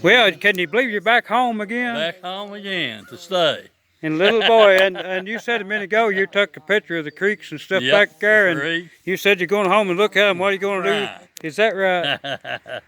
Well, can you believe you're back home again? Back home again to stay. And little boy, and you said a minute ago you took a picture of the creeks and stuff back there, and you said you're going home and look at them. What are you going to do? Is that right?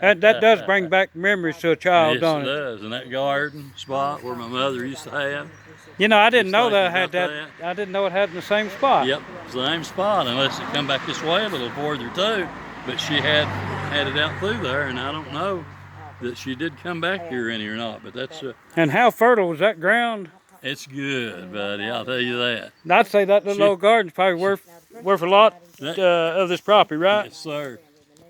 that does bring back memories to a child, don't it? Yes, it does. And that garden spot where my mother used to have. You know, I didn't know that I had that. I didn't know it had in the same spot. Yep, same spot, unless it come back this way a little further too. But she had it out through there, and I don't know that she did come back here any or not. But that's. And how fertile was that ground? It's good, buddy. I'll tell you that. I'd say that little old garden's probably worth a lot of this property, right? Yes, sir.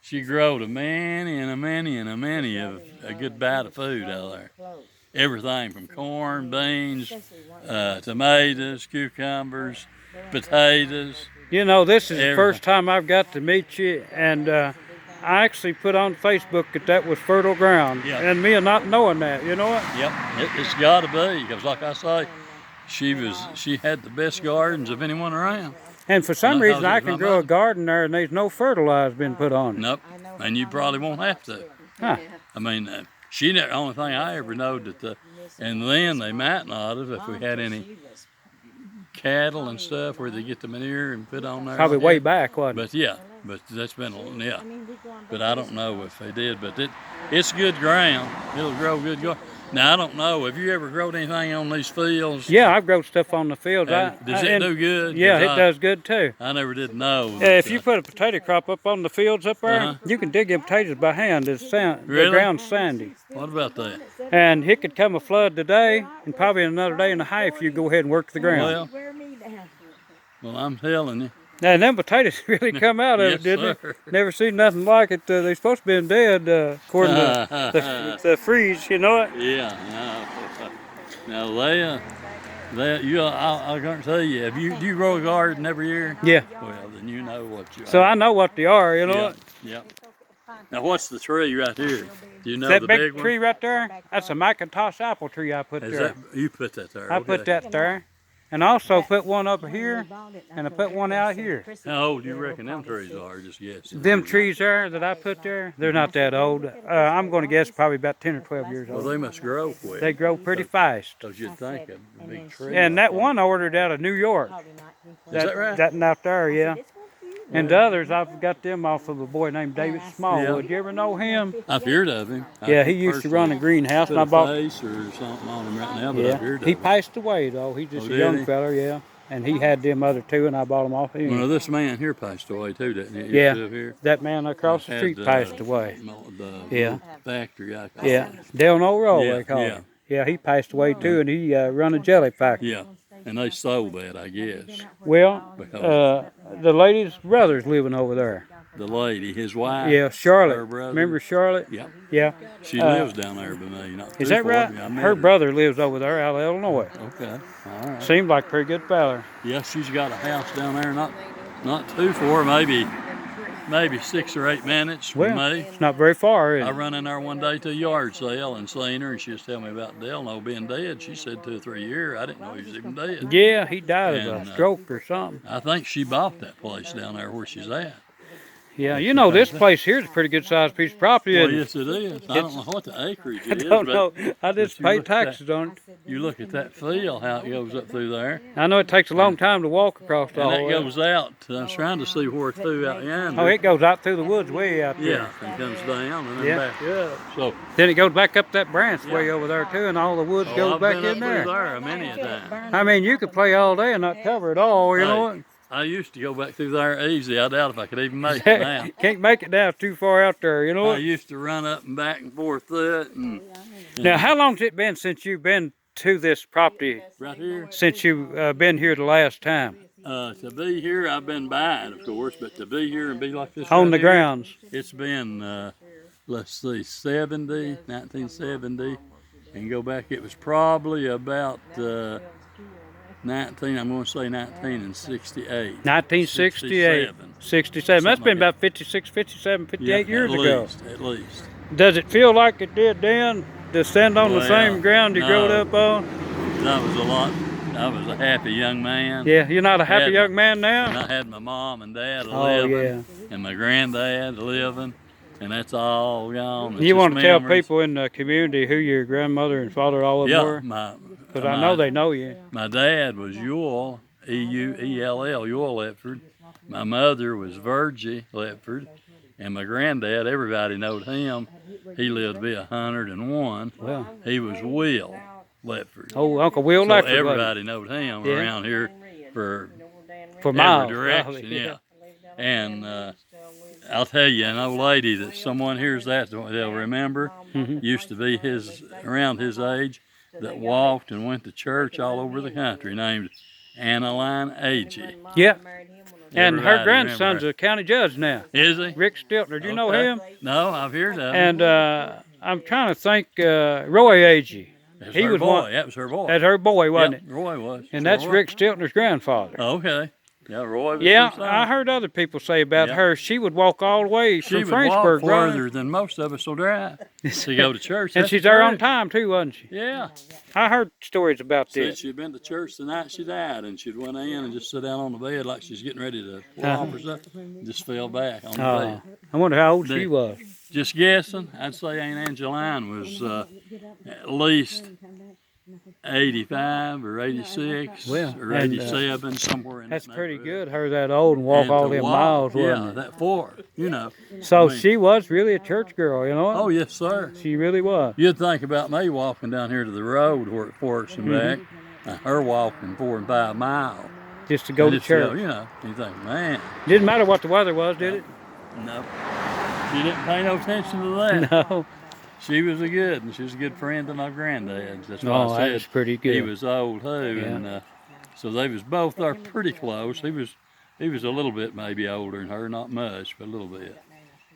She growed a many of a good bite of food out there. Everything from corn, beans, tomatoes, cucumbers, potatoes. You know, this is the first time I've got to meet you, and I actually put on Facebook that was fertile ground, and me not knowing that, you know what? Yep, it's got to be, because like I say, she had the best gardens of anyone around. And for some reason, I can grow a garden there, and there's no fertilizer been put on it. Nope, and you probably won't have to. Huh. I mean, the only thing I ever knowed and then they might not have if we had any cattle and stuff where they get the manure and put on there. Probably way back, wasn't it? But that's been, But I don't know if they did, but it's good ground. It'll grow good garden. Now, I don't know, have you ever grown anything on these fields? Yeah, I've grown stuff on the fields. Does it do good? Yeah, it does good too. I never did know. If you put a potato crop up on the fields up there, you can dig them potatoes by hand. The ground's sandy. What about that? And it could come a flood today, and probably in another day and a half, you go ahead and work the ground. Well, I'm telling you. And them potatoes really come out of it, didn't they? Never seen nothing like it. They're supposed to be dead, according to the freeze, you know it? Yeah. Now, I'm going to tell you, do you grow a garden every year? Yeah. Well, then you know what you are. So I know what they are, you know? Yep. Now, what's the tree right here? Do you know that the big one? tree right there? That's a Macintosh apple tree I put there. You put that there? I put that there. And also put one up here, and I put one out here. How old do you reckon them trees are? Just guess. Them trees there that I put there, they're not that old. I'm going to guess probably about 10 or 12 years old. Well, they must grow quick. They grow pretty fast. Because you'd think a big tree. And that one I ordered out of New York. Is that right? That one out there, yeah. And the others, I've got them off of a boy named David Smallwood. Yeah. You ever know him? I've heard of him. Yeah, he used to run a greenhouse. And I bought face or something on him right now, but I've heard of him. He passed away, though. He's just a young fella, yeah. And he had them other two, and I bought them off him. Well, this man here passed away, too, didn't he? Yeah, that man across the street passed away. The factory, I call it. Delano Roll, they call it. Yeah, he passed away, too, and he run a jelly factory. Yeah, and they sold that, I guess. Well, the lady's brother's living over there. The lady, his wife? Yeah, Charlotte. Remember Charlotte? Yeah. Yeah. She lives down there by me. Is that right? Her brother lives over there out of Illinois. Okay. All right. Seems like a pretty good fella. Yeah, she's got a house down there, not too far, maybe 6 or 8 minutes from me. It's not very far, is it? I run in there one day to a yard sale and seen her, and she was telling me about Delano being dead. She said 2 or 3 years. I didn't know he was even dead. Yeah, he died of a stroke or something. I think she bought that place down there where she's at. Yeah, you know, this place here is a pretty good sized piece of property. Well, yes, it is. I don't know what the acreage is. I don't know. I just pay taxes on it. You look at that field, how it goes up through there. I know it takes a long time to walk across all that. And that goes out. I'm trying to see where it's through out yonder. Oh, it goes out through the woods way out there. Yeah, and comes down and then back up. So then it goes back up that branch way over there, too, and all the woods goes back in there. I've been up through there many a time. I mean, you could play all day and not cover it all, you know what? I used to go back through there easy. I doubt if I could even make it now. Can't make it now, too far out there, you know. I used to run up and back and forth through it. Now, how long's it been since you've been to this property? Right here? Since you've been here the last time? To be here, I've been by it, of course, but to be here and be like this on the grounds, it's been, let's see, 1970, and go back, it was probably about 1968. 1968. 67. That's been about 56, 57, 58 years ago. At least. Does it feel like it did then to stand on the same ground you grew up on? That was a lot. I was a happy young man. Yeah, you're not a happy young man now? And I had my mom and dad living, and my granddad living. and that's all gone. It's You just want to tell memories. people in the community who your grandmother and father all of them were? Because I know they know you. My dad was Ewell, E-U-E-L-L, Ewell Ledford. My mother was Virgie Ledford. And my granddad, everybody knowed him. He lived to be 101. Well, He was Will Ledford. oh, Uncle Will So Ledford. everybody knowed him around here for miles. every direction, yeah. And I'll tell you, an old lady that someone hears that, they'll remember, used to be around his age, that walked and went to church all over the country, named Annaline Agee. Yeah. And her Everybody grandson's remember a county judge now. Is he? Rick Stiltner. Do you know him? No, I've heard of him. And I'm trying to think, Roy Agee. He was boy. That was her boy. That's her boy, wasn't Yep, it? Roy was. And that's Rick Stiltner's grandfather. Okay. Yeah, Roy was Yeah, his son. I heard other people say about Yeah. her. She would walk all the way She from would walk Frenchburg, further than most of us will drive to go to church. and That's she's there on correct. time too, wasn't she? Yeah. I heard stories about Said this. she'd been to church the night she died, and she'd went in and just sit down on the bed like she's getting ready to walk or something. Just fell back on the bed. I wonder how old she was. Just guessing, I'd say Aunt Angeline was at least 85 or 86 Well, or and, 87, somewhere in That's that pretty neighborhood. good. Her that old and walk And all to them walk, miles, yeah, wasn't it? that far, you know. So I mean- she was really a church girl, you know? Oh, yes, sir. She really was. You'd think about me walking down here to the road where it forks and back, and her walking 4 and 5 miles. Just to go to Just, church. you know, you think, man, Didn't matter what the weather was, did it? no. She didn't pay no attention to that. No. She was a good, and she was a good friend of my granddad's. That's why Oh, I that said was pretty good. he was old too, Yeah. and so they was both are pretty close. He was a little bit maybe older than her, not much, but a little bit.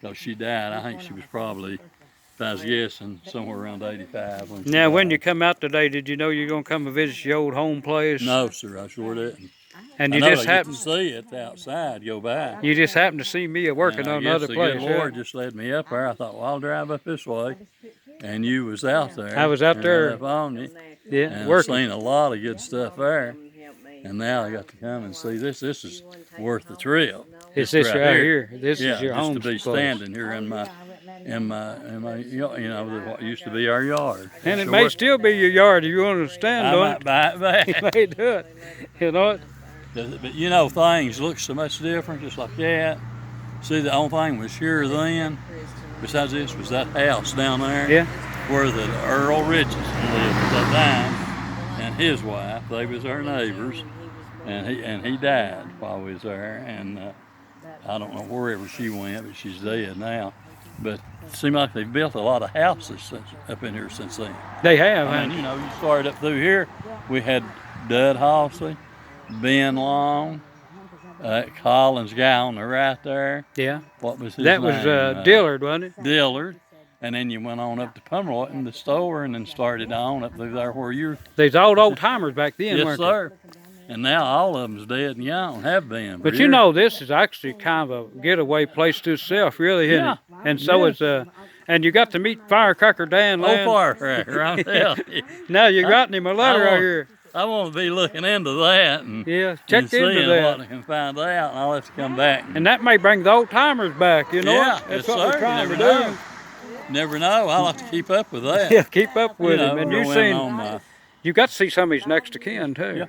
Because she died, I think she was probably, if I was guessing, somewhere around 85 when she Now, when died. you come out today, did you know you're going to come and visit your old home place? No, sir, I sure didn't. And I you know just they get happened, to see it outside go by. you just happened to see me working And I on guess another the place. good huh? Lord just led me up there. I thought, well, I'll drive up this way. And you was out there. I was out and there. I up on you. Yeah, And I've working. seen a lot of good stuff there. And now I got to come and see this. This is worth the trip. Is this right here? This Yeah, is your just home to be place. standing here in my, you know, what used to be our yard. And it Sure. may still be your yard if you want to stand I on might it. buy it back. You may do it. You know it? But you know, things look so much different, just like that. See, the only thing was here then, besides this, was that house down there. Yeah. Where the Earl Richardson lived at that time, and his wife. They was our neighbors, and he died while we was there. And I don't know wherever she went, but she's dead now. But it seemed like they've built a lot of houses up in here since then. They have. I mean, huh? you know, you started up through here. We had Dud Halsey, Ben Long, Collins guy on the right there. Yeah. What was his That name? was Dillard, wasn't it? Dillard. And then you went on up to Pomeroy in the store and then started on up through there where you're. They's old timers back then, Yes, weren't sir. And now all of them's dead and gone, have been. they? But you know, this is actually kind of a getaway place to itself, really, isn't Yeah. it? And so Yeah. it's and you got to meet Firecracker Dan Oh, Land. firecracker, I'm telling you. Now you got him a letter I out want- here. I want to be looking into that and, Yeah, check and seeing into that. what I can find out, and I'll have to come back. And that may bring the old timers back, you know? Yeah, That's yes, what sir. we're trying You to never do. know. Never know. I'll have to keep up with that. Yeah, keep up with You him. know, And go you've in seen, on my, you got to see some of his next to kin too. Yeah.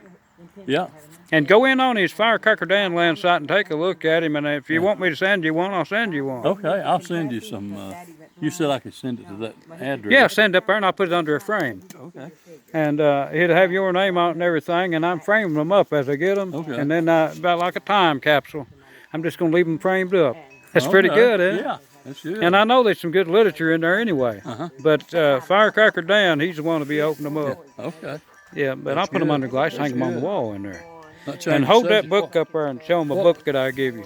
yeah. And go in on his Firecracker Dan Land site and take a look at him. And if you want me to send you one, I'll send you one. Okay, I'll send you some. You said I could send it to that address. Yeah, send up there and I'll put it under a frame. Okay. And it'll have your name on it and everything. And I'm framing them up as I get them. Okay. And then about like a time capsule, I'm just going to leave them framed up. That's pretty Okay. good, eh? Yeah, that's good. And I know there's some good literature in there anyway. Uh-huh. But Firecracker Dan, he's the one to be opening them up. Okay. Yeah, but I'll That's put them good. under glass, hang That's them on the good. wall in there. Not change And the hold that subject. book up there and show them a What? book that I give you.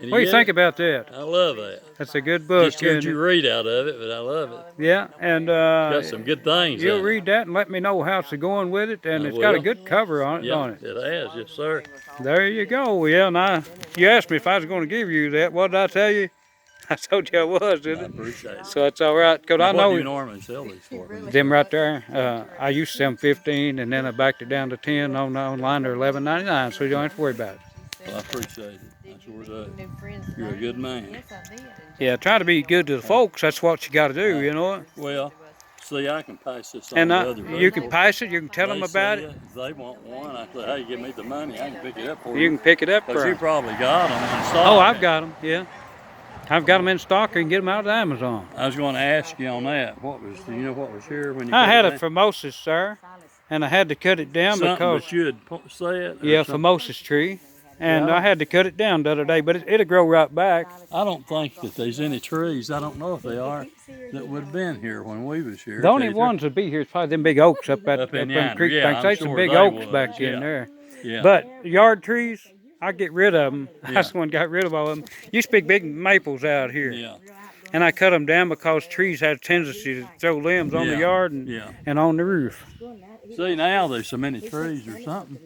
Did What do you get think it? about that? I love that. That's a good book. Just heard isn't you it? read out of it, but I love it. Yeah, and Got some good things. you'll in it. read that and let me know how it's going with it. And I it's got a will. good cover on it, Yeah, don't it? it has, yes, sir. There you go. Yeah, now you asked me if I was going to give you that. What did I tell you? I told you I was, I didn't it? appreciate it. So it's all right, because I What do you know normally sell these for? them right there. I used to sell them 15, and then I backed it down to 10 online. They're $11.99, so you don't have to worry about it. Well, I appreciate it. I sure do. You're a good man. Yeah, try to be good to the folks. That's what you got to do, you know. Well, see, I can pass this on And to other people. you can pass it. You can tell them about it. If they want one, I say, hey, give me the money. I can pick it up for you. You can pick it up for Because you probably got them in stock. Oh, I've got them, yeah. I've got them in stock. You can get them out of Amazon. I was going to ask you on that. Do you know what was here when you I had a formosus, sir, and I had to cut it down because... But you had said? Yeah, formosus tree. And I had to cut it down the other day, but it'll grow right back. I don't think that there's any trees, I don't know if they are, that would have been here when we was here. The only ones that be here is probably them big oaks up in creek banks. There's some big oaks back in there. Yeah. But yard trees, I get rid of them. That's the one got rid of all of them. Used to be big maples out here. Yeah. And I cut them down because trees had a tendency to throw limbs on the yard and on the roof. See, now there's so many trees or something.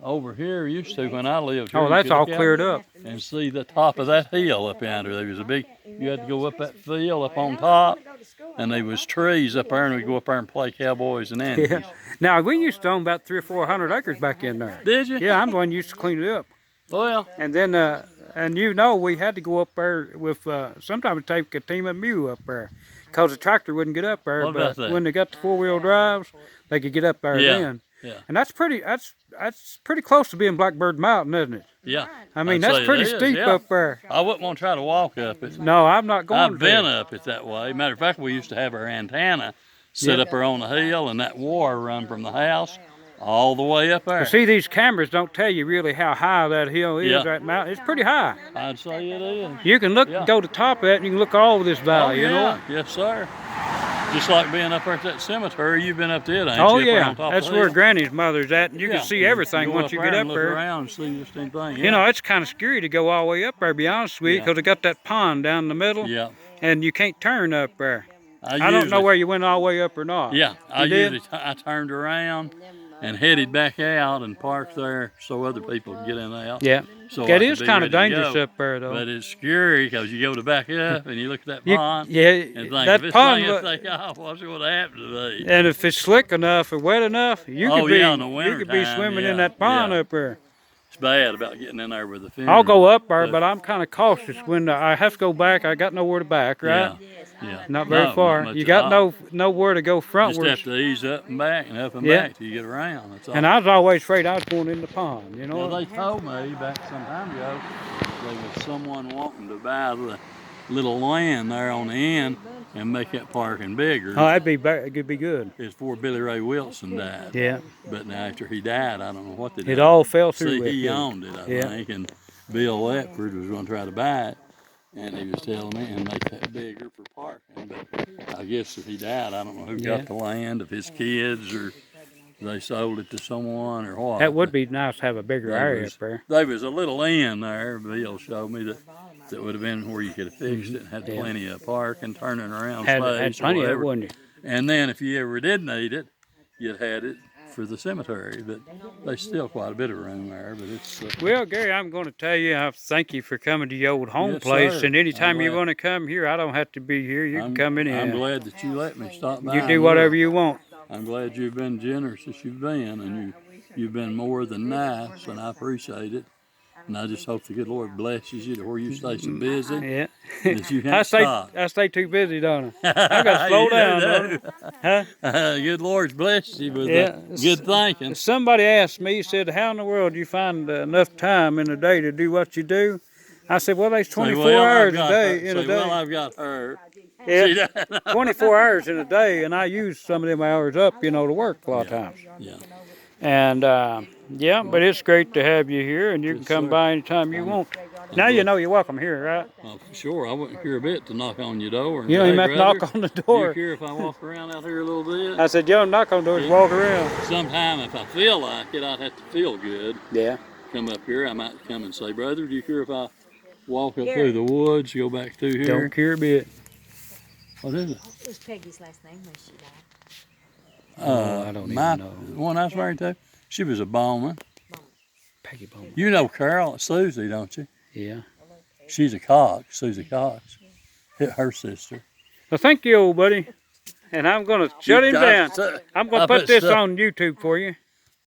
Over here, used to when I lived here. Oh, that's all cleared up. And see the top of that hill up yonder. There was a big, you had to go up that field up on top, and there was trees up there, and we'd go up there and play cowboys and Indians. Yeah. Now, we used to own about 300 or 400 acres back in there. Did you? Yeah, I'm the one who used to clean it up. Well. And then, and you know, we had to go up there with, sometimes we'd take a team of mule up there, because the tractor wouldn't get up there. But when they got the four-wheel drives, they could get up there then. Yeah. And that's pretty close to being Blackbird Mountain, isn't it? Yeah. I mean, that's pretty steep up there. I wouldn't want to try to walk up it. No, I'm not going to. I've been up it that way. Matter of fact, we used to have our antenna set up there on the hill, and that wire run from the house all the way up there. But see, these cameras don't tell you really how high that hill is, that mountain. It's pretty high. I'd say it is. You can look, go to the top of it, and you can look all over this valley, you know? Yes, sir. Just like being up there at that cemetery, you've been up there, ain't you? Oh, yeah. That's where Granny's mother's at, and you can see everything once you get up there. Look around and see this thing. You know, it's kind of scary to go all the way up there, to be honest with you, because they got that pond down the middle, and you can't turn up there. I don't know where you went all the way up or not. Yeah, I turned around and headed back out and parked there so other people could get in and out. Yeah. So it is kind of dangerous up there, though. But it's scary because you go to back up and you look at that pond. Yeah, and think, that pond. Oh, what's going to happen to me? And if it's slick enough or wet enough, you could be swimming in that pond up there. It's bad about getting in there with the fin. I'll go up there, but I'm kind of cautious when I have to go back. I got nowhere to back, right? Yeah. Not very far. You got nowhere to go frontwards. You just have to ease up and back and up and back till you get around. That's all. And I was always afraid I was going in the pond, you know. Well, they told me back some time ago there was someone wanting to buy the little land there on the end and make that parking bigger. Oh, it could be good. It's before Billy Ray Wilson died. Yeah. But now after he died, I don't know what they did. It all fell through. See, he owned it, I think, and Bill Ledford was going to try to buy it. And he was telling me, and make that bigger for parking. But I guess if he died, I don't know who got the land, if his kids or they sold it to someone or what. That would be nice to have a bigger area up there. There was a little inn there, Bill showed me, that would have been where you could have fixed it and had plenty of parking, turning around space. Had plenty of it, wouldn't you? And then if you ever did need it, you'd had it for the cemetery, but there's still quite a bit of room there. But it's well, Gary, I'm going to tell you, I thank you for coming to your old home place. And anytime you want to come here, I don't have to be here. You can come in here. I'm glad that you let me stop by. You do whatever you want. I'm glad you've been generous as you've been, and you've been more than nice, and I appreciate it. And I just hope the good Lord blesses you to where you stay so busy. Yeah. That you can't stop. I stay too busy, don't I? I got to slow down, don't I? Huh? Good Lord's blessed you with good thinking. Somebody asked me, he said, how in the world do you find enough time in a day to do what you do? I said, well, there's 24 hours a day in a day. Well, I've got her. Yeah, 24 hours in a day, and I use some of them hours up, you know, to work a lot of times. Yeah. And, but it's great to have you here, and you can come by anytime you want. Now you know you're welcome here, right? Well, sure. I wouldn't care a bit to knock on your door. And you don't even have to knock on the door. Do you care if I walk around out here a little bit? I said, you don't knock on the door, just walk around. Sometime if I feel like it, I'd have to feel good. Yeah. Come up here, I might come and say, brother, do you care if I walk up through the woods, go back through here? Don't care a bit. What is it? What was Peggy's last name when she died? I don't even know. The one I was married to, she was a Bowman. Peggy Bowman. You know Carol, Susie, don't you? Yeah. She's a Cox, Susie Cox, her sister. Well, thank you, old buddy. And I'm going to shut him down. I'm going to put this on YouTube for you.